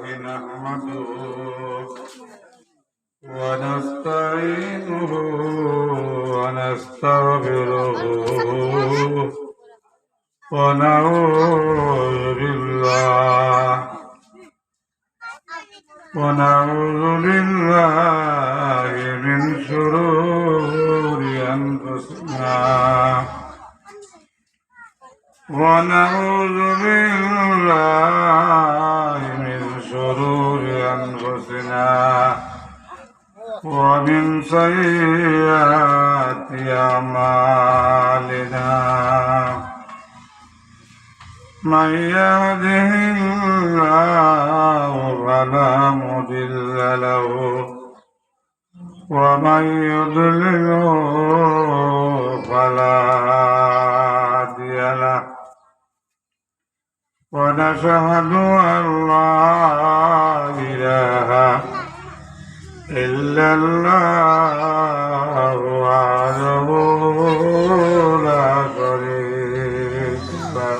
نحمده ونستعينه ونستغفره ونعوذ بالله من شرور أنفسنا ومن سيئات أعمالنا من يهده الله فلا مضل له ومن يضلله فلا هادي له ونشهد أن لا إله إلا الله وحده لا شريك له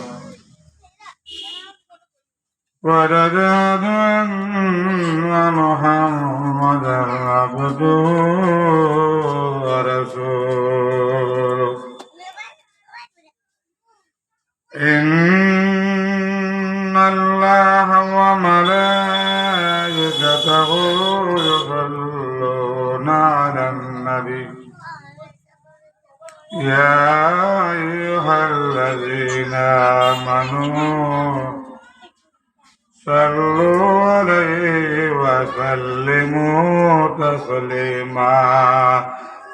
ونشهد أن محمدا عبده ورسوله إن الله وملائكته يصلون على النبي يا أيها الذين آمنوا صلوا عليه وسلموا تسليما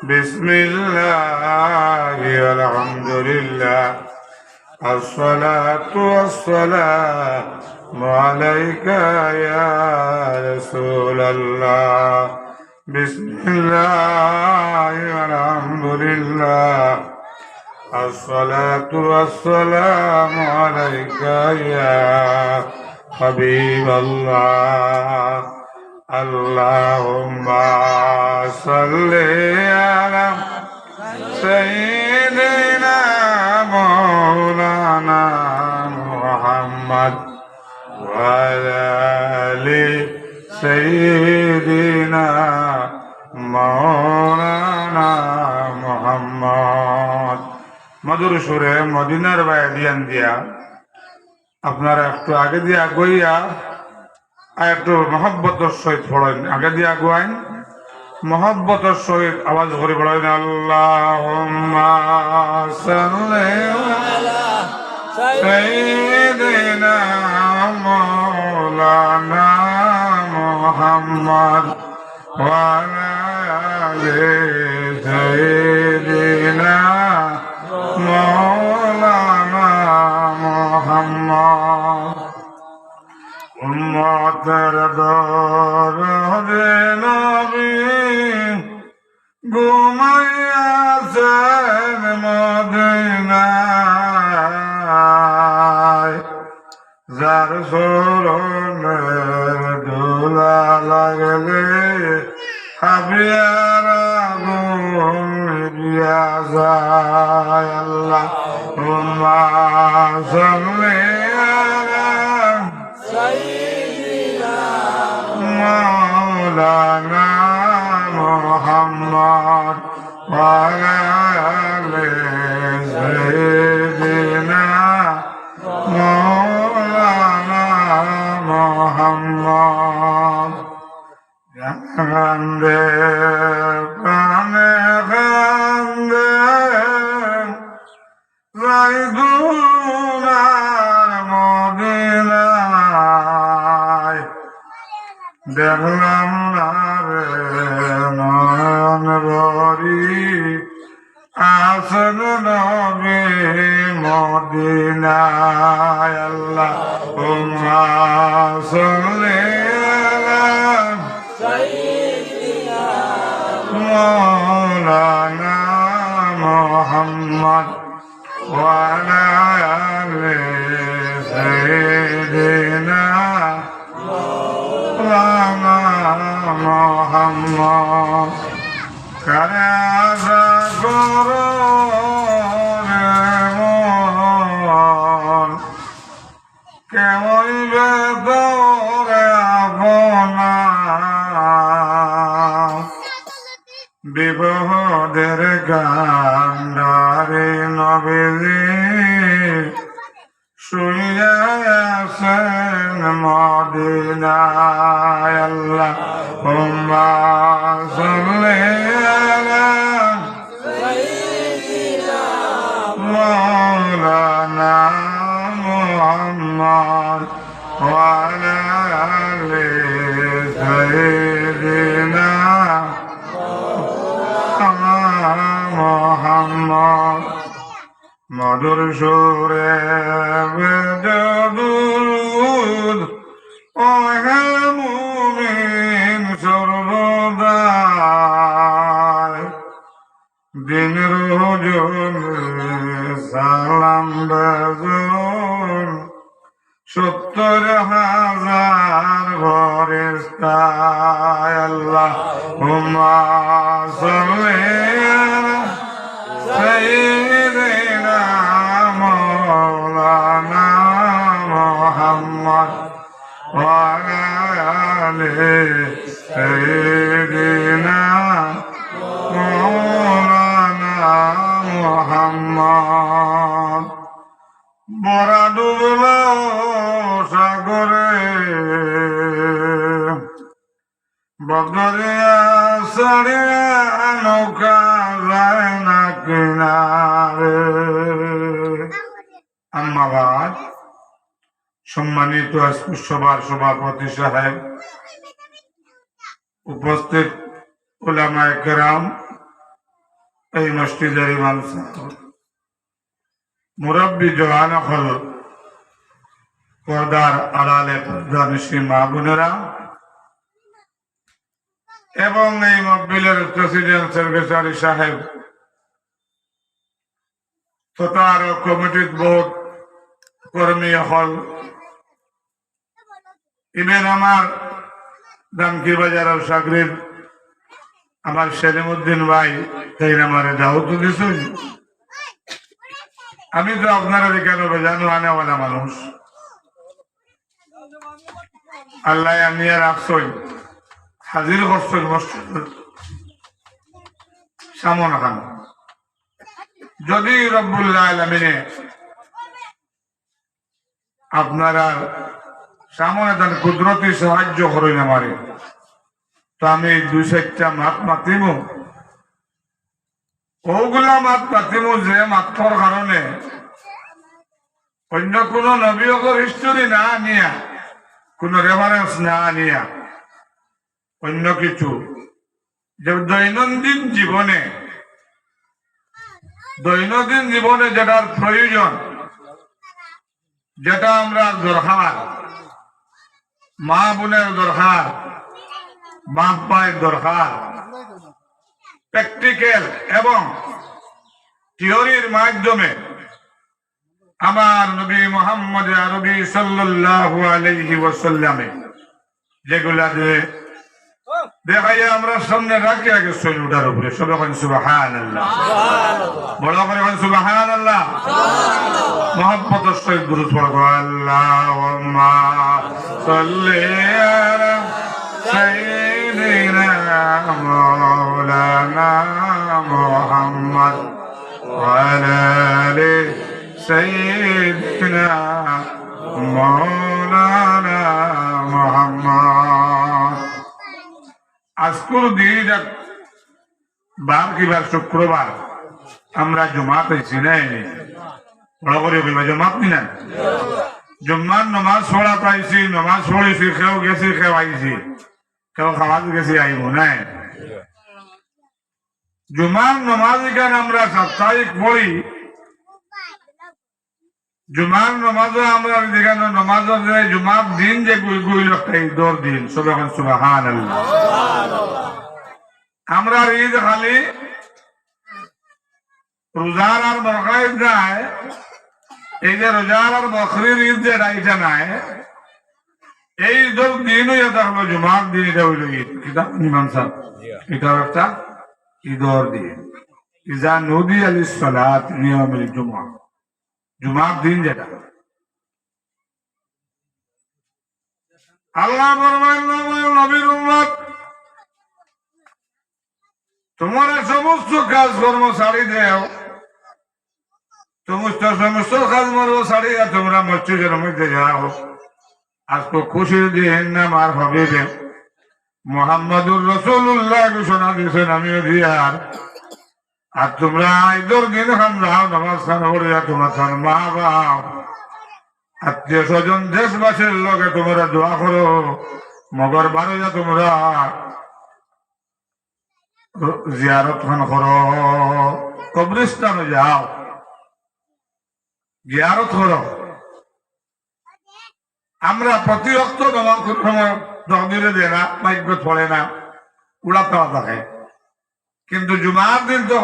بسم الله والحمد لله الصلاة والسلام عليك يا رسول الله بسم الله والحمد لله الصلاة والسلام عليك يا حبيب الله اللهم صل على سيدنا مولانا محمد وعلى آل سيدنا مولانا محمد মধুর সুরে মদিনার বায়াদিয়ান দিয়া আপনারা একটু আগে দিয়ে আগুইয়া আর একটু মহব্বতের সহিত পড়েন আগে দিয়ে আগুয়াইন মহব্বতের সহিত আওয়াজ করে পড়েন আল্লাহুম্মা সাল্লি আলা সাইয়্যিদিনা মাওলানা মুহাম্মদ ওয়া আলা আলি সাইয়্যিদিনা মাওলানা মুহাম্মদ উম্মতের দরদে নবী ঘুমাইয়াছেন মদিনায় যার শরণে দোলা লাগলে হাবিয়ার আগুন নিভিয়া যায় আল্লাহুম্মা সাল্লি আলা সাইয়্যিদিনা মাওলানা মুহাম্মদ ওয়া আলা আলি সাইয়্যিদিনা মাওলানা মুহাম্মদ কান্দে প্রাণে কান্দে রাইদুনার মদিনায় দেখলাম না রে নয়ন ভরি আসল নবী মদিনায় আল্লাহুম্মা সাল্লি আলা সাইয়্যিদিনা মাওলানা মুহাম্মদ ওয়া আলা আলি সাইয়্যিদিনা মাওলানা মুহাম্মদ কারে আশা করো রে মন কেমন বে দৌড়ে বিপদের কান্ডারে নবীজি শুইয়া আছেন মদিনায়। আল্লাহুম্মা সাল্লি আলা মাওলানা মুহাম্মদ ওয়া আলা আলি সাইয়্যিদিনা মুহাম্মদ। মধুর সুরে বেদুদ ও হে মুমিন সর্বদাই দিন রোজন সালাম বেজন 70,000 ফেরেশতায়। আল্লাহুম্মা সাল্লি আলা সাইয়্যিদিনা মাওলানা মুহাম্মদ ওয়া আলা আলি সাইয়্যিদিনা মাওলানা মুহাম্মদ। মরা ডুবল সাগরে বদরিয়া সারিয়া নৌকা যায় না কিনারে। আম্মাবাদ সম্মানিত সভার সভাপতি সাহেব, উপস্থিত উলামায়ে কেরাম, এই মসজিদের ইমাম সাহেব, মুরব্বী জওয়ান হল, পর্দার আড়ালে পর্দানিশী মা বোনেরা এবং এই মহফিলের প্রেসিডেন্ট সেক্রেটারি সাহেব তথা আরো কমিটির বোর্ড কর্মী হল, ইভেন আমার দামকি বাজারের সাগরির আমার সেলিমউদ্দিন ভাই তাই আমার দাওয়াত দিয়েছেন। আমি তো আপনারা কেন জানো আনেওয়ালা মানুষ, আল্লাহ আনিয়া রাখছই হাজির করছই মসজিদের সামনে খান। যদি রব্বুল আলামিনে আপনারা সামনে তার কুদরতি সাহায্য করেন আমারে, তো আমি 2-4টা মাত মাতিব। ওগুলা মাত মাতিব যে মাত্র কারণে অন্য কোন নবীর হিস্টোরি না নিয়া, কোন রেফারেন্স না নিয়া, অন্য কিছু যে দৈনন্দিন জীবনে যেটার প্রয়োজন, যেটা আমরা দরকার, মা বোনের দরকার, বাপ ভাইয়ের দরকার, প্র্যাকটিক্যাল এবং থিওরির মাধ্যমে আমার নবী মুহাম্মদ আরবি সাল্লাল্লাহু আলাইহি ওয়াসাল্লামে যেগুলা দেখাই আমরা সামনে রাখি আগে সৈন্যটার উপরে সবাই এখন সুবহানাল্লাহ, বড় করে এখন সুবহানাল্লাহ, মহব্বতের সহিত দুরূদ পড়ব। আল্লাহুম্মা সাল্লি আলা সাইয়্যিদিনা মাওলানা মুহাম্মদ ওয়া আলা আলি সাইয়্যিদিনা মাওলানা মুহাম্মদ। আজকের দিন বার কিবার শুক্রবার আমরা জুমাত হয়েছি নাই, বড় করে জমাত নি না, জুম্মার নমাজ পড়া পাইছি, নমাজ পড়েছি, কেউ গেছি, কেউ আইছি, কেউ খাওয়াতে গেছি, আইব নাই। জুমার নমাজ এখানে আমরা সাপ্তাহিক পড়ি, জুমার নমাজও আমরা যেখানে নমাজ জুমার দিন যে গুইল একটা ঈদর দিন, সব এখন সুবহানাল্লাহ। আমরা ঈদ খালি রোজার আর বকরির ঈদ নাই, এই যে রোজার আর বকরির ঈদ যে রাইটা নাই, এই ঈদর দিন এটা হলো জুমার দিন, এটা হইল ঈদ। কিতাব ইমাম সাহেব এটা একটা ঈদর দিন, ইজা নুদি আলিস সালাত নিয়মিল জুমা, জুমার দিন যেটা। আল্লাহ ফরমায় নবীর উম্মত তোমরা সমস্ত কাজকর্ম ছাড়ি দেও, সমস্ত কাজ মর্ম ছাড়িয়া তোমরা মসজিদের মধ্যে যাও। আজকে খুশির দিন আমার হবে মোহাম্মদুর রাসূলুল্লাহ ঘোষণা দিয়েছেন আমিও দিয়ার। আর তোমরা ঈদের দিন খান যাও নামাজ খান করিয়া তোমার মা বাপ আত্মীয় স্বজন দেশবাসীর লগে তোমরা দোয়া করো। মগর বারোয়া তোমরা জিয়ারত খান করো, কবরিস্তানে যাও জিয়ারত করো। আমরা প্রতি রক্ত তকদিরে দেয় না, ভাগ্য পড়ে না, উড়া পাওয়া থাকে। কিন্তু জুমার দিন তো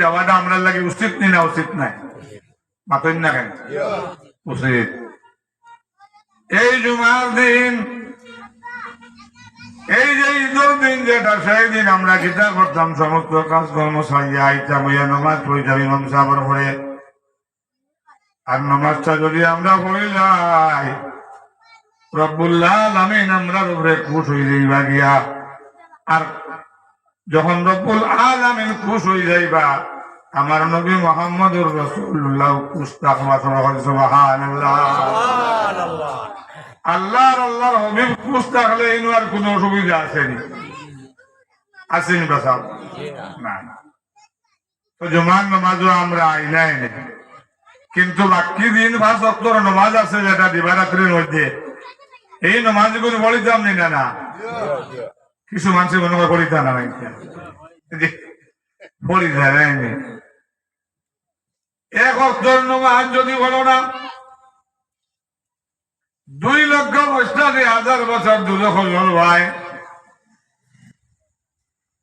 যাওয়াটা আমরা লাগে উচিত নি না? উচিত নাই? মাতন না কেন? উচিত। এই জুমার দিন, এই যে ঈদের দিন যেটা, সেই দিন আমরা গীতা করতাম, সমস্ত কাজকর্ম সাইয়া আইতাম, হইয়া নমাজ পড়িতাম ইমাম সাহেবের পরে। আর নমাজটা যদি আমরা পড়ে যাই, রব্বুল আলামিন আমরার উপরে খুশ হয়ে যাইবা গিয়া। আর যখন রব্বুল আলামিন খুশ হয়ে যাইবা, আমার নবী মুহাম্মদুর রাসূলুল্লাহ খুশ থাকবা। সুবহানাল্লাহ। আল্লাহর হবিব খুশ থাকলে ইনু আর কোনো অসুবিধা আসেনি? আসেনি বাসাব না। তো জুমার নামাজও আমরা আইনাই নেই, কিন্তু বাকি দিন 5 ওয়াক্তের নামাজ আছে যেটা দিবারাত্রির মধ্যে, এই নামাজ গুলো পড়িতাম নি না? কিছু মানুষ মনে করে পড়িতাম না, পড়িতা নেই। 1 ওয়াক্তের নামাজ যদি বলো না, 2,80,000 বছর দুজখ জল ভাই।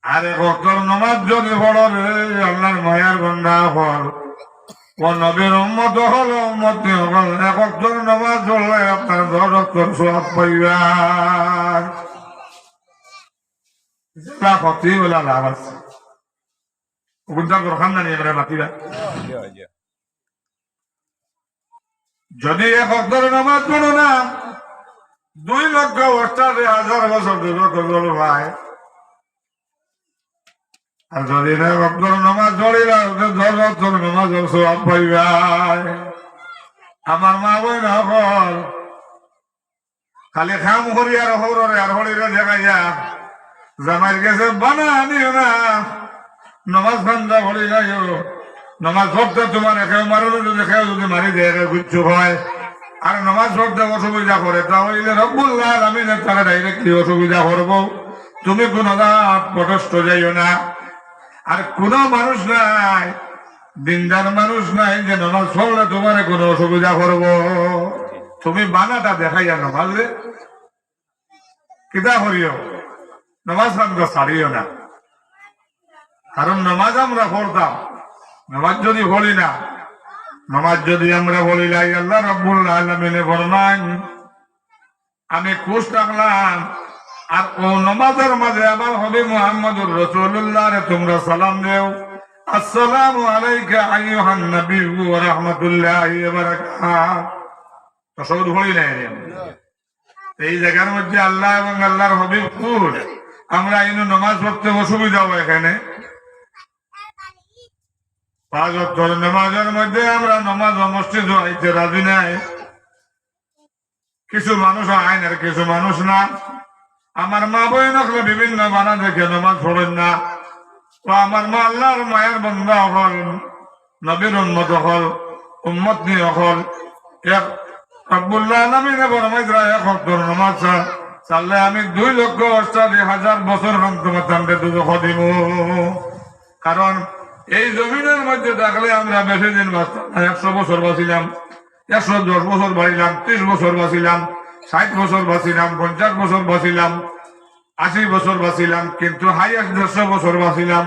আর 1 ওয়াক্তের নামাজ যদি পড়ো রে আল্লাহর মায়ার বান্দা হল, ও নবীর উম্মত হল, উম্মতি হল, 1 ওয়াক্তের নামাজ পড়লে আপনার 10 ওয়াক্তের সওয়াব পাইবা। যেটা ক্ষতি বলা লাভ আছে। ওগুলা দরকার না নিয়ে মাতিবা। যদি 1 ওয়াক্তের নামাজ পড়ো না, 2,80,000 বছর দুজখ জল ভাই। আর যদি 1 ওয়াক্তের নামাজ পড়িলা 10 ওয়াক্তের নামাজের সওয়াব পাইবা। আমার মা বোন হল খালি খাম করি আর হরে আর হরিরে দেখাইয়া জামাইয়ের কাছে বানা আনিও না, নমাজ বান্ধা ভরি যাইও। নমাজ পড়তে তোমার একে মারো, দেখেও যদি মারি দেয় গুচ্ছু হয়, আর নমাজ পড়তে অসুবিধা করে, তাহলে রব্বুল আলামিন তারা ডাইরেক্টলি অসুবিধা করবো। তুমি কোন কষ্ট যাইও না। আর কোন মানুষ নাই, দিনদার মানুষ নাই যে নমাজ পড়লে তোমার কোনো অসুবিধা করবো। তুমি বানাটা দেখাইয়া নমাজে কিতা করিও, নমাজ আমরা ছাড়িও না। কারণ নমাজ আমরা পড়তাম, নমাজ যদি পড়ি না, নমাজ যদি আমরা বলি লাই, আল্লাহ রাব্বুল আলামিন ফরমান আমি খুশ থাকলাম। আর ও নমাজের মাঝে আমার হবে মুহাম্মদুর রাসূলুল্লাহ রে তোমরা সালাম দেও, আসসালামু আলাইকা আইয়ুহান নাবিয়্যু ওয়া রাহমাতুল্লাহি ওয়া বারাকাতুহু। তাসাউদ পড়ি না? এই জায়গার মধ্যে আল্লাহ এবং আল্লাহর হাবিব খুশ, আমরা ইনু নামাজ পড়তে অসুবিধা হয়। এখানে 5 ওয়াক্তের নামাজের মধ্যে আমরা নামাজ মসজিদ আইতে রাজি নাই। কিছু মানুষ আইন আর কিছু মানুষ না। আমার মা বোন বিভিন্ন বানা দেখে নামাজ পড়েন না। ও আমার মা আল্লাহর মায়ের বান্দা হল, নবীর উম্মত হল, উম্মত নিয়ে হল, এক রব্বুল আলামিনে ফরমাইছে 1 ওয়াক্তের নামাজ চাললে আমি 2,80,000 বছর তোমার তান্ডে দুজখ দিব। কারণ এই জমিনের মধ্যে থাকলে আমরা বেশি দিন বাঁচতাম না। 100 বছর বাঁচিলাম, 110 বছর বাড়িলাম, 30 বছর বাঁচিলাম, 60 বছর বাঁচিলাম, 50 বছর বাঁচিলাম, 80 বছর বাঁচিলাম, কিন্তু হাইয়েস্ট 150 বছর বাঁচিলাম।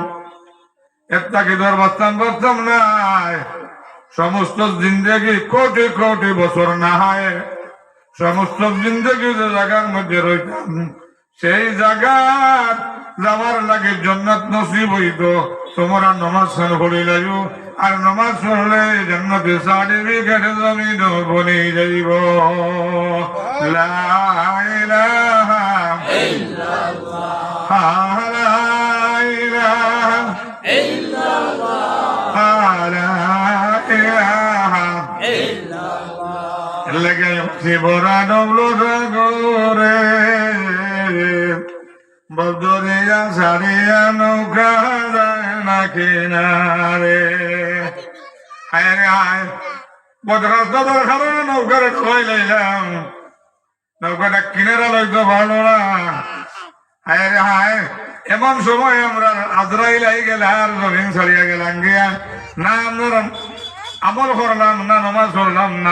একটা কি ধর বাঁচতাম না। সমস্ত জিন্দগি কোটি কোটি বছর না হয়, সমস্ত জিন্দগি যে জায়গার মধ্যে রইতাম, সেই জায়গার যাওয়ার লাগে জান্নাত নসিব হইত। তোমরা নমাজ পড়ে যাইও, আর নমাজ পড়লে জান্নাতে সার্টিফিকেট জমিন বনে যাইব। লা ইলাহা ইল্লাল্লাহ, লা ইলাহা লেগে শিবরা ডবলো সাগরে বদরিয়া সারিয়া নৌকা যায় না কিনারে হায় রে হায় বদরাস্তার কারণে নৌকারে ঠোয়াই লাইলাম নৌকাটা কিনারা লইতে পারলো না হায় রে হায় এমন সময় আমরা আজরাইল আই গেলে আর জমিন ছাড়িয়া গেলাম গিয়া না আমরা আমল করলাম না নমাজ পড়লাম না